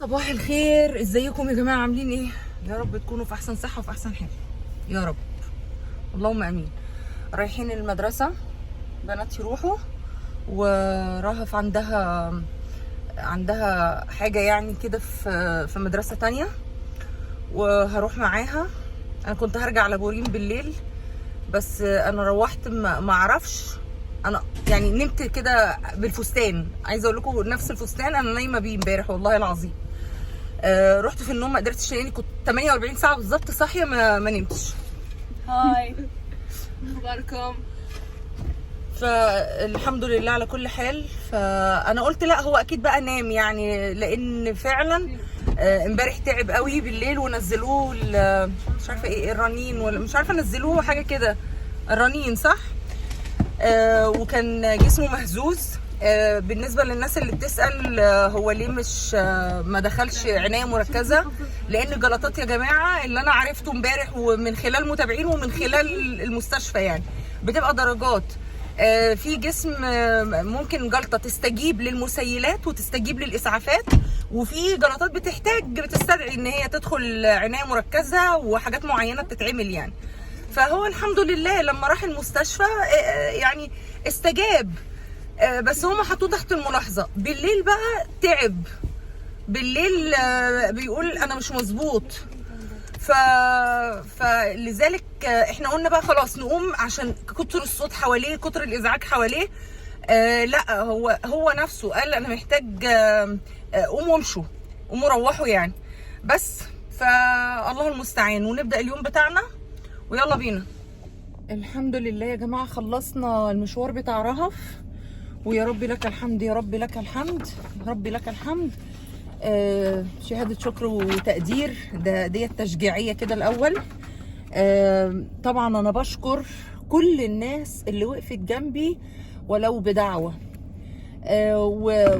صباح الخير، ازيكم يا جماعه؟ عاملين ايه؟ يا رب تكونوا في احسن صحه وفي احسن حال يا رب، اللهم امين. رايحين المدرسه، بنات يروحوا ورهف عندها حاجه يعني كده في مدرسه تانية، وهروح معاها. انا كنت هرجع على بورين بالليل، بس انا روحت ما اعرفش، انا يعني نمت كده بالفستان. عايزه اقول لكم نفس الفستان انا نايمه بيه امبارح والله العظيم. رحت في النوم ما قدرتش، لاني كنت 48 ساعه بالظبط صاحيه ما نمتش. هاي اخباركم؟ فالحمد لله على كل حال. فانا قلت لا، هو اكيد بقى نام يعني، لان فعلا امبارح تعب قوي بالليل ونزلوه مش عارفه ايه، الرنين ولا مش عارفه، نزلوه حاجه كده، الرنين صح. وكان جسمه مهزوز. بالنسبه للناس اللي بتسال هو ليه مش ما دخلش عنايه مركزه، لان جلطات يا جماعه اللي انا عرفته امبارح ومن خلال متابعين ومن خلال المستشفى يعني بتبقى درجات. في جسم ممكن جلطه تستجيب للمسيلات وتستجيب للاسعافات، وفي جلطات بتستدعي ان هي تدخل عنايه مركزه وحاجات معينه بتتعمل يعني. فهو الحمد لله لما راح المستشفى يعني استجاب، بس هما حطوه تحت الملاحظه. بالليل بقى تعب، بالليل بيقول انا مش مظبوط. فلذلك احنا قلنا بقى خلاص نقوم، عشان كتر الصوت حواليه، كتر الازعاج حواليه. لا، هو نفسه قال انا محتاج قوموا وامشوا، قوموا روحوا يعني. بس فالله المستعان، ونبدا اليوم بتاعنا ويلا بينا. الحمد لله يا جماعه، خلصنا المشوار بتاع رهف، ويا رب لك الحمد، يا رب لك الحمد، يا رب لك الحمد. شهاده شكر وتقدير، ديت تشجيعيه كده الاول. طبعا انا بشكر كل الناس اللي وقفت جنبي ولو بدعوه،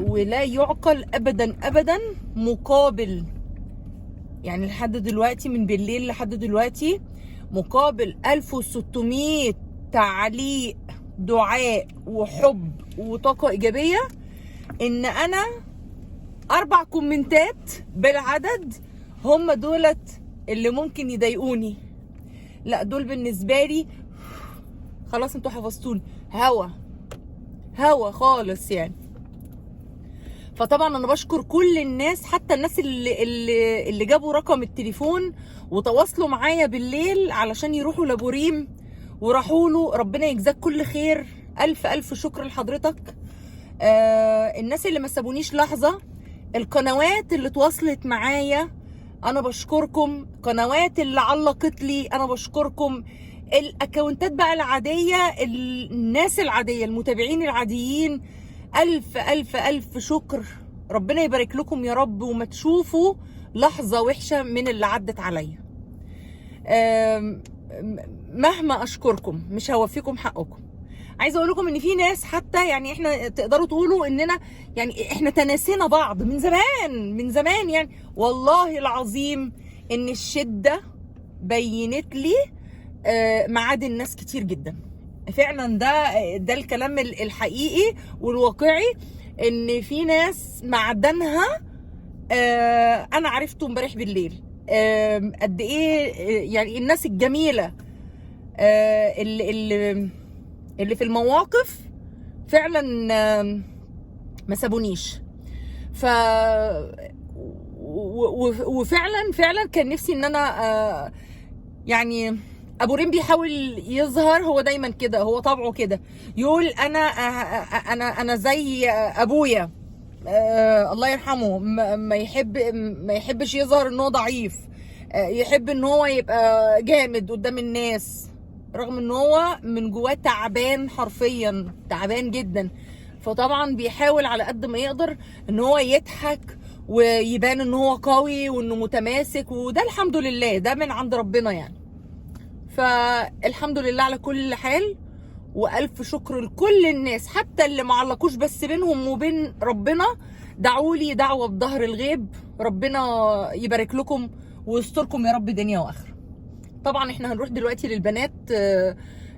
ولا يعقل ابدا ابدا مقابل، يعني لحد دلوقتي من بالليل لحد دلوقتي مقابل 1600 تعليق دعاء وحب وطاقة إيجابية، إن أنا 4 كومنتات بالعدد هم دولت اللي ممكن يضايقوني. لا، دول بالنسبة لي خلاص، انتوا حفظتوني هوا خالص يعني. فطبعا انا بشكر كل الناس، حتى الناس اللي جابوا رقم التليفون وتواصلوا معايا بالليل علشان يروحوا لابوريم وراحوا له. ربنا يجزاك كل خير، الف الف شكر لحضرتك. الناس اللي ما سابونيش لحظه، القنوات اللي تواصلت معايا انا بشكركم، قنوات اللي علقت لي انا بشكركم، الاكونتات بقى العاديه، الناس العاديه، المتابعين العاديين، الف الف الف شكر. ربنا يبارك لكم يا رب، وما تشوفوا لحظه وحشه من اللي عدت عليا. مهما اشكركم مش هوفيكم حقكم. عايزه اقول لكم ان في ناس حتى يعني احنا تقدروا تقولوا اننا يعني احنا تناسينا بعض من زمان يعني. والله العظيم ان الشده بينت لي معادن ناس كتير جدا. فعلا ده الكلام الحقيقي والواقعي، ان في ناس معدنها انا عرفته امبارح بالليل قد ايه. يعني الناس الجميله اللي في المواقف فعلا ما سابونيش. ف وفعلا كان نفسي ان انا يعني ابورين بيحاول يظهر، هو دايما كده، هو طبعه كده، يقول انا زي ابويا الله يرحمه، ما يحبش يظهر ان هو ضعيف، يحب ان هو يبقى جامد قدام الناس، رغم ان هو من جواه تعبان، حرفيا تعبان جدا. فطبعا بيحاول على قد ما يقدر ان هو يضحك ويبان ان هو قوي وانه متماسك، وده الحمد لله ده من عند ربنا يعني. فالحمد لله على كل حال، والف شكر لكل الناس حتى اللي معلقوش، بس بينهم وبين ربنا دعوا لي دعوه بظهر الغيب. ربنا يبارك لكم ويستركم يا رب دنيا واخره. طبعا احنا هنروح دلوقتي للبنات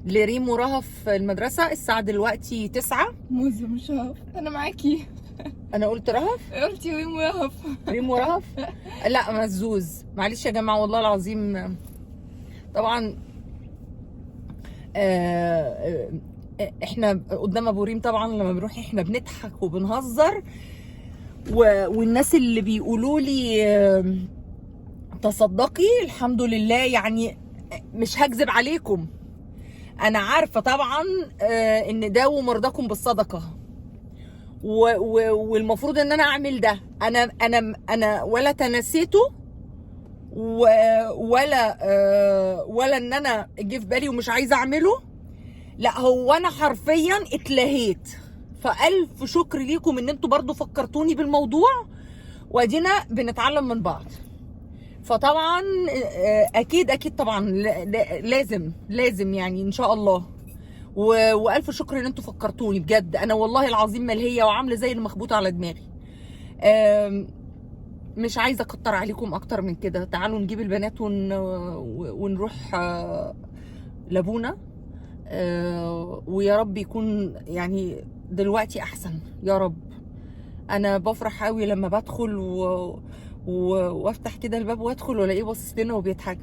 لريم ورهف المدرسه. الساعه دلوقتي 9. موزة مش هقف انا معاكي. انا قلت رهف؟ قلتي ريم ورهف. ريم ورهف؟ لا مزوز، معلش يا جماعه والله العظيم. طبعا احنا قدام ابو ريم طبعا لما بنروح احنا بنضحك وبنهزر، والناس اللي بيقولوا لي تصدقي الحمد لله، يعني مش هكذب عليكم، انا عارفه طبعا ان داووا مرضاكم بالصدقه، والمفروض ان انا اعمل ده. انا ولا تنسيته ولا ان انا جه في بالي ومش عايزه اعمله، لا هو انا حرفيا اتلهيت. فالف شكر ليكم ان انتوا برضو فكرتوني بالموضوع، وادينا بنتعلم من بعض. فطبعا اكيد طبعا لازم يعني ان شاء الله. والف شكر ان انتوا فكرتوني بجد، انا والله العظيم ملهيه وعامله زي المخبوطه على دماغي. مش عايزه اكتر عليكم اكتر من كده. تعالوا نجيب البنات ونروح لابونا، ويا رب يكون يعني دلوقتي احسن يا رب. انا بفرح قوي لما بدخل وافتح كده الباب وادخل والاقيه باصص لنا وبيضحك.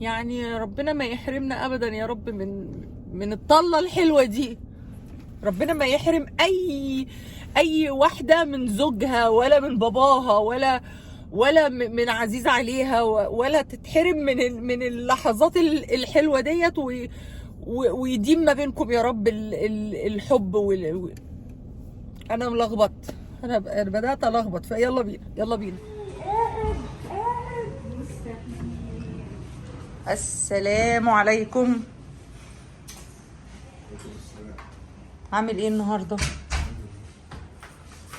يعني ربنا ما يحرمنا ابدا يا رب من الطله الحلوه دي. ربنا ما يحرم اي واحده من زوجها ولا من باباها ولا من عزيز عليها، ولا تتحرم من اللحظات الحلوه ديت، ويديم ما بينكم يا رب الحب انا ملخبط، انا بدات الخبط. فيلا بينا يلا بينا. السلام عليكم. عامل ايه النهارده؟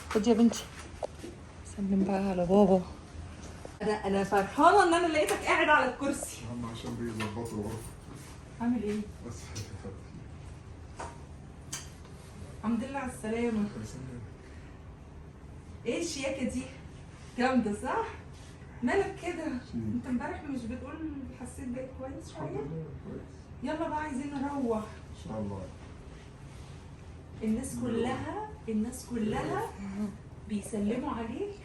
خد يا بنتي سلم بقى على بابا. انا فرحانه ان انا لقيتك قاعد على الكرسي. هم عشان بيظبطوا الغرفه. عامل ايه؟ بس الحمد لله على السلامه. ايه الشياكه دي؟ جامده صح؟ مالك كده؟ انت امبارح مش بتقول حسيت بقيت كويس شويه؟ يلا بقى عايزين نروح ان شاء الله. الناس كلها بيسلموا عليك،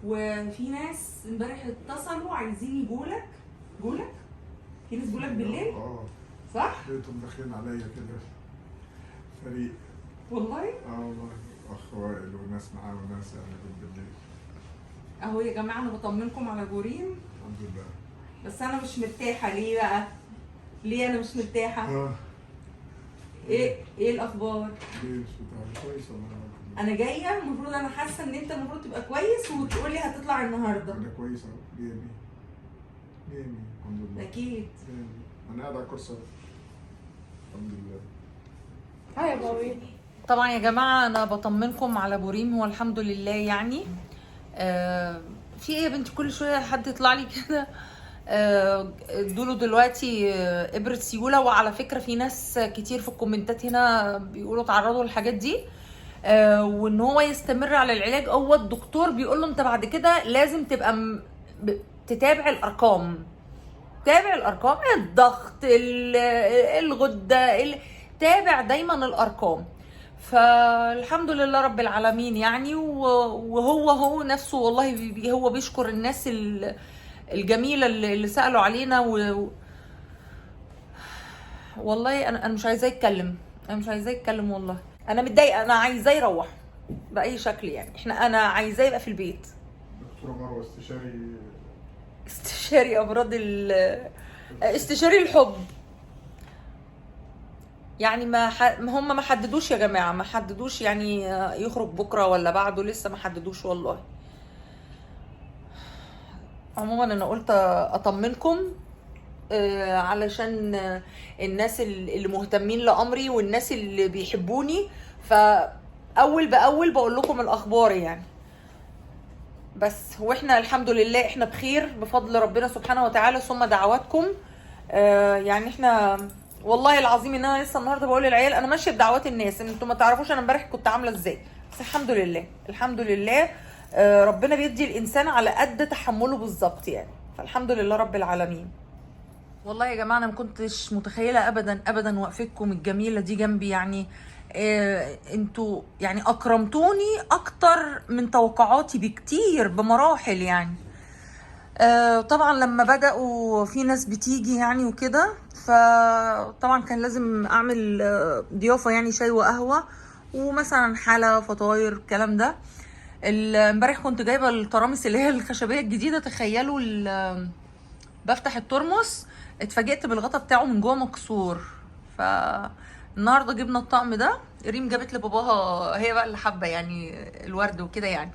وفي ناس امبارح اتصلوا عايزين يجولك. في ناس جولك بالليل؟ صح؟ لقيتهم داخلين عليا كده فريق. والله؟ والله اخ وائل وناس معاه وناس يعني بالليل. اهو يا جماعه انا بطمنكم على جورين. الحمد لله. بس انا مش مرتاحه. ليه بقى؟ ليه انا مش مرتاحه؟ ايه الاخبار؟ ليه مش بتاع كويس والله. انا جايه المفروض، انا حاسه ان انت المفروض تبقى كويس وتقول لي هتطلع النهارده. انا كويس اهو. جايبي الحمد لله. اكيد. انا قاعد على الكرسي الحمد لله. هاي يا بابي. طبعا يا جماعه انا بطمنكم على بوريم، هو الحمد لله يعني. في ايه يا بنتي كل شويه حد يطلع لي كده؟ ادوله دلوقتي ابره سيوله. وعلى فكره في ناس كتير في الكومنتات هنا بيقولوا تعرضوا للحاجات دي، وان هو يستمر على العلاج. هو الدكتور بيقول له انت بعد كده لازم تبقى تتابع الارقام. تابع الارقام، الضغط، الغده، تابع دايما الارقام. فالحمد لله رب العالمين يعني. وهو نفسه والله هو بيشكر الناس الجميله اللي سالوا علينا. والله انا مش عايزاه يتكلم، والله انا متضايقه. انا عايزاه يروح باي شكل يعني. انا عايزاه يبقى في البيت. دكتوره مروه استشاري امراض استشاري الحب يعني. هم ما حددوش يا جماعه، ما حددوش يعني يخرج بكره ولا بعده، لسه ما حددوش والله. عموما انا قلت اطمنكم علشان الناس اللي مهتمين لامري والناس اللي بيحبوني، فاول باول بقول لكم الاخبار يعني. بس واحنا الحمد لله احنا بخير بفضل ربنا سبحانه وتعالى ثم دعواتكم. يعني احنا والله العظيم ان انا لسه النهارده بقول للعيال انا ماشيه بدعوات الناس. انتوا ما تعرفوش انا امبارح كنت عامله ازاي، بس الحمد لله ربنا بيدي الانسان على قد تحمله بالظبط يعني. فالحمد لله رب العالمين. والله يا جماعه انا ما كنتش متخيله ابدا وقفتكم الجميله دي جنبي يعني. انتوا يعني اكرمتوني اكتر من توقعاتي بكتير بمراحل يعني. طبعا لما بدأوا في ناس بتيجي يعني وكده، فطبعا كان لازم اعمل ضيافة يعني، شاي وقهوة ومثلا حلا فطاير الكلام ده. امبارح كنت جايبة الترامس اللي هي الخشبية الجديدة، تخيلوا بفتح الترمس اتفاجئت بالغطا بتاعه من جوه مكسور. فالنهارده جبنا الطقم ده، ريم جابت لباباها، هي بقى اللي حابه يعني الورد وكده يعني.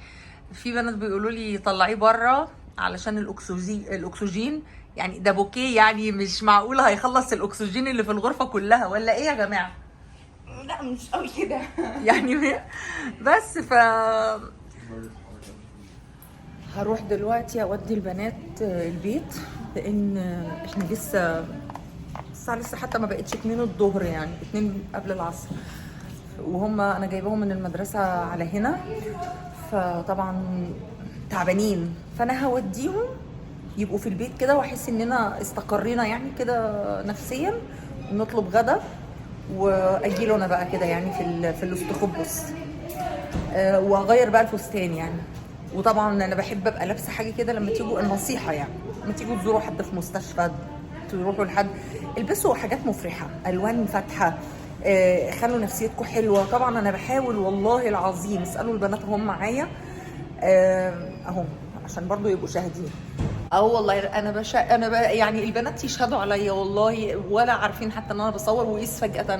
في بنات بيقولوا لي طلعيه بره علشان الاكسجين يعني، ده بوكيه يعني، مش معقوله هيخلص الاكسجين اللي في الغرفه كلها ولا ايه يا جماعه؟ لا مش قوي كده. يعني بس هروح دلوقتي اودي البنات البيت، لان احنا لسه الساعه لسه حتى ما بقتش 2 الظهر يعني 2 قبل العصر، وهم انا جايباهم من المدرسه على هنا، فطبعا تعبانين، فانا هوديهم يبقوا في البيت كده واحس اننا استقرينا يعني كده نفسيا، ونطلب غدا واجي له انا بقى كده يعني في الاستخبص، واغير بقى الفستان يعني. وطبعا انا بحب ابقى لابسه حاجه كده لما تيجوا، النصيحه يعني لما تيجوا تزوروا حد في مستشفى، تروحوا لحد، البسوا حاجات مفرحه، الوان فاتحه، خلوا نفسيتكم حلوه. طبعا انا بحاول والله العظيم، اسالوا البنات هم معايا اهم عشان برضو يبقوا شاهدين. والله انا يعني البنات يشهدوا عليا والله، ولا عارفين حتى ان انا بصور وقيس فجاه.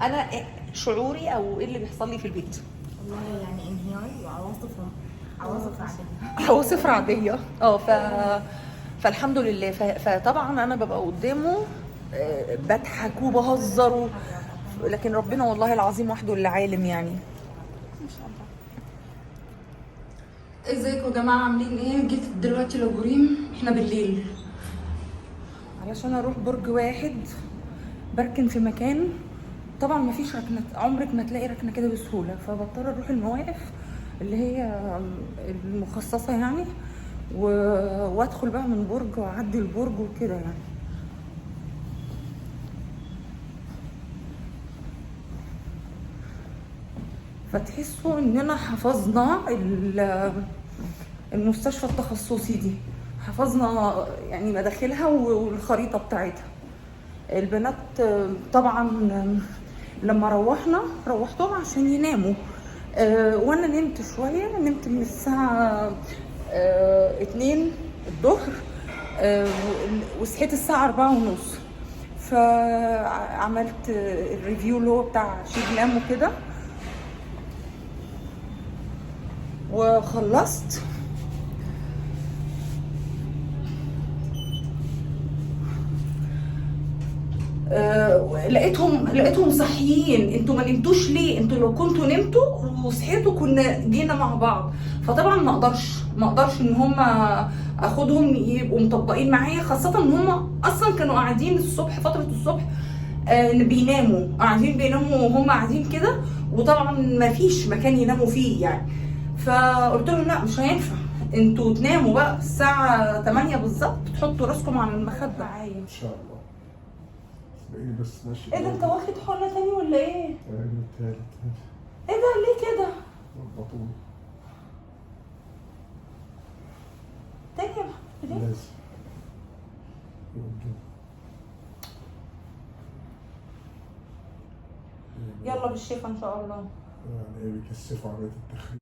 انا شعوري او ايه اللي بيحصل لي في البيت، والله يعني انهيار وعواصف عادية. عواصف عاديه. فالحمد لله. فطبعا انا ببقى قدامه بضحك وبهزر لكن ربنا والله العظيم وحده اللي عالم يعني. ازيكم يا جماعه، عاملين ايه؟ جيت دلوقتي لابوريم، احنا بالليل علشان اروح برج واحد، بركن في مكان طبعا مفيش ركنه، عمرك ما تلاقي ركنه كده بسهوله، فبضطر اروح المواقف اللي هي المخصصه يعني، وادخل بقى من برج واعدي البرج وكده يعني. فتحسوا اننا حفظنا المستشفى التخصصي دي، حفظنا يعني مداخلها والخريطه بتاعتها. البنات طبعا لما روحتهم عشان يناموا، وانا نمت شويه، نمت من الساعه 2 الظهر، وصحيت الساعه 4:30، فعملت الريفيو اللي هو بتاع شيجلام وكده وخلصت. لقيتهم صحيين. انتوا ما نمتوش ليه؟ انتوا لو كنتوا نمتوا وصحيتوا كنا جينا مع بعض. فطبعا ما اقدرش ان هم اخدهم يبقوا مطبقين معايا، خاصه ان هم اصلا كانوا قاعدين الصبح، فتره الصبح قاعدين بيناموا وهم قاعدين كده، وطبعا ما فيش مكان يناموا فيه يعني. فقلت لهم لا مش هينفع، انتوا تناموا بقى الساعه 8 بالظبط، تحطوا راسكم على المخده معايا ان شاء الله. بقيني بس ماشي. ايه ده، انت واخد حقنه تاني ولا ايه؟ تالت. ايه ده ليه كده؟ والبطول تاني يا محمد؟ لازم يلا بالشفا ان شاء الله. يعني ايه بيكثفوا عملية التخريج.